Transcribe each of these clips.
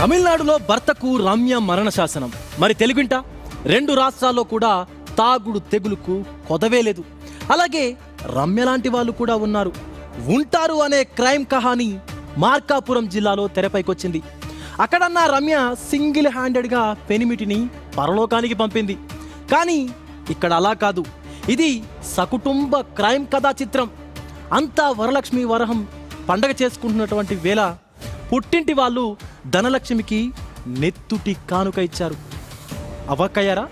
తమిళనాడులో భర్తకు రమ్య మరణ శాసనం. మరి తెలుగింట 2 రాష్ట్రాల్లో కూడా తాగుడు తెగులుకు కొదవే లేదు. అలాగే రమ్య లాంటి వాళ్ళు కూడా ఉంటారు అనే క్రైమ్ కహాని మార్కాపురం జిల్లాలో తెరపైకొచ్చింది. అక్కడన్న రమ్య సింగిల్ హ్యాండెడ్గా పెనిమిటిని పరలోకానికి పంపింది. కానీ ఇక్కడ అలా కాదు. ఇది సకుటుంబ క్రైమ్ కథా చిత్రం. అంతా వరలక్ష్మి వరహం పండగ చేసుకుంటున్నటువంటి వేళ పుట్టింటి వాళ్ళు ధనలక్ష్మికి నెత్తుటి కానుక ఇచ్చారు. అవ్వక్కయ్యారా?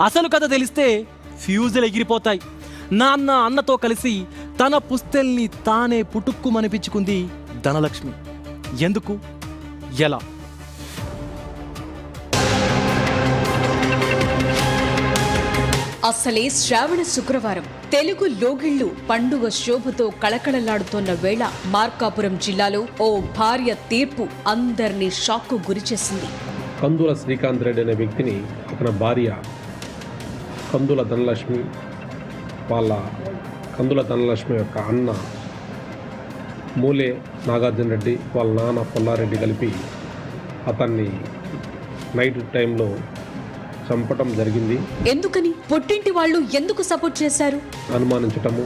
అసలు కథ తెలిస్తే ఫ్యూజులు ఎగిరిపోతాయి. నాన్న అన్నతో కలిసి తన పుస్తెల్ని తానే పుట్టుక్కుమనిపించుకుంది ధనలక్ష్మి. ఎందుకు, ఎలా? అసలే శ్రావణ శుక్రవారం. తెలుగు లోగిళ్లు పండుగ శోభతో కళకళలాడుతోన్న వేళ మార్కాపురం జిల్లాలో ఓ భార్య తీర్పు అందరినీ షాక్కు గురిచేసింది. కందుల శ్రీకాంత్ రెడ్డి అనే వ్యక్తిని అతని భార్య కందుల ధనలక్ష్మి కందుల ధనలక్ష్మి యొక్క అన్న మూలే నాగార్జున రెడ్డి వాళ్ళ నాన్న పుల్లారెడ్డి కలిపి అతన్ని నైట్ టైంలో చంపటం జరిగింది. ఎందుకని? పుట్టింటి వాళ్ళు ఎందుకు సపోర్ట్ చేశారు? అనుమానించటము,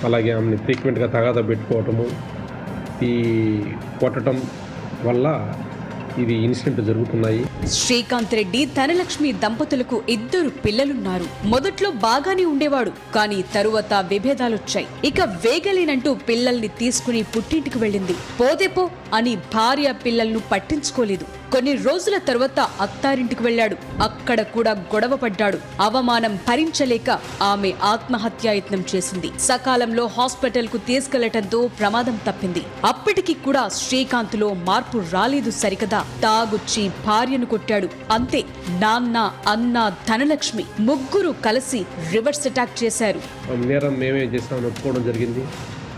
అలాగే ఆమెను ఫ్రీక్వెంట్గా తగాదా పెట్టుకోవటము, ఈ కొట్టడం వల్ల ఇది ఇన్సిడెంట్ జరుగుతున్నాయి. శ్రీకాంత్ రెడ్డి ధనలక్ష్మి దంపతులకు 2 పిల్లలున్నారు. మొదట్లో బాగానే ఉండేవాడు, కానీ తరువాత విభేదాలొచ్చాయి. ఇక వేగలేనంటూ పిల్లల్ని తీసుకుని పుట్టింటికి వెళ్ళింది. పోదేపో అని భార్య పిల్లలను పట్టించుకోలేదు. కొన్ని రోజుల తరువాత అత్తారింటికి వెళ్ళాడు. అక్కడ కూడా గొడవ పడ్డాడు. అవమానం భరించలేక ఆమె ఆత్మహత్యాయత్నం చేసింది. సకాలంలో హాస్పిటల్ కు తీసుకెళ్లటంతో ప్రమాదం తప్పింది. అప్పటికి కూడా శ్రీకాంత్ లో మార్పు రాలేదు సరికదా, తాగుచ్చి భార్యను కొట్టాడు. అంతే, నాన్న అన్న ధనలక్ష్మి ముగ్గురు కలిసి రివర్స్ అటాక్ చేశారు. నేరం మేమే చేసామని ఒప్పుకోవడం జరిగింది.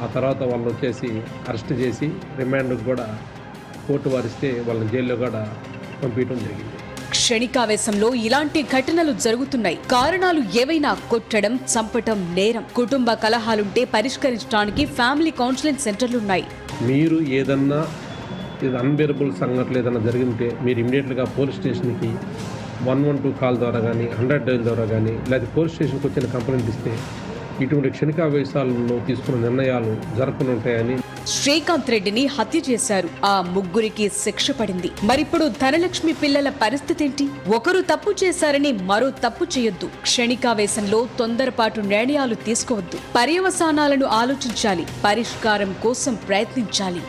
ఆ తర్వాత వాళ్ళు వచ్చేసి అరెస్ట్ చేసి రిమాండ్ కూడా కోర్టు వారిస్తే వాళ్ళని జైల్లో కూడా పంపించడం జరిగింది. క్షణికావేశంలో ఇలాంటి ఘటనలు జరుగుతున్నాయి. కారణాలు ఏవైనా కొట్టడం, చంపటం నేరం. కుటుంబ కలహాలుంటే పరిష్కరించడానికి ఫ్యామిలీ కౌన్సిలింగ్ సెంటర్లున్నాయి. మీరు ఏదన్నా అన్బేరబుల్ సంఘటనలు ఏదైనా జరిగితే మీరు ఇమీడియట్గా పోలీస్ స్టేషన్కి 112 కాల్ ద్వారా కానీ 100 డైల్ ద్వారా కానీ లేదా పోలీస్ స్టేషన్కి వచ్చిన కంప్లైంట్ ఇస్తే ఇటువంటి క్షణికావేశాలలో తీసుకున్న నిర్ణయాలు జరగకుండా ఉంటాయని. శ్రీకాంత్ రెడ్డిని హత్య చేశారు. ఆ ముగ్గురికి శిక్ష పడింది. మరిప్పుడు ధనలక్ష్మి పిల్లల పరిస్థితి ఏంటి? ఒకరు తప్పు చేశారని మరో తప్పు చేయొద్దు. క్షణికావేశంలో తొందరపాటు నిర్ణయాలు తీసుకోవద్దు. పర్యవసానాలను ఆలోచించాలి. పరిష్కారం కోసం ప్రయత్నించాలి.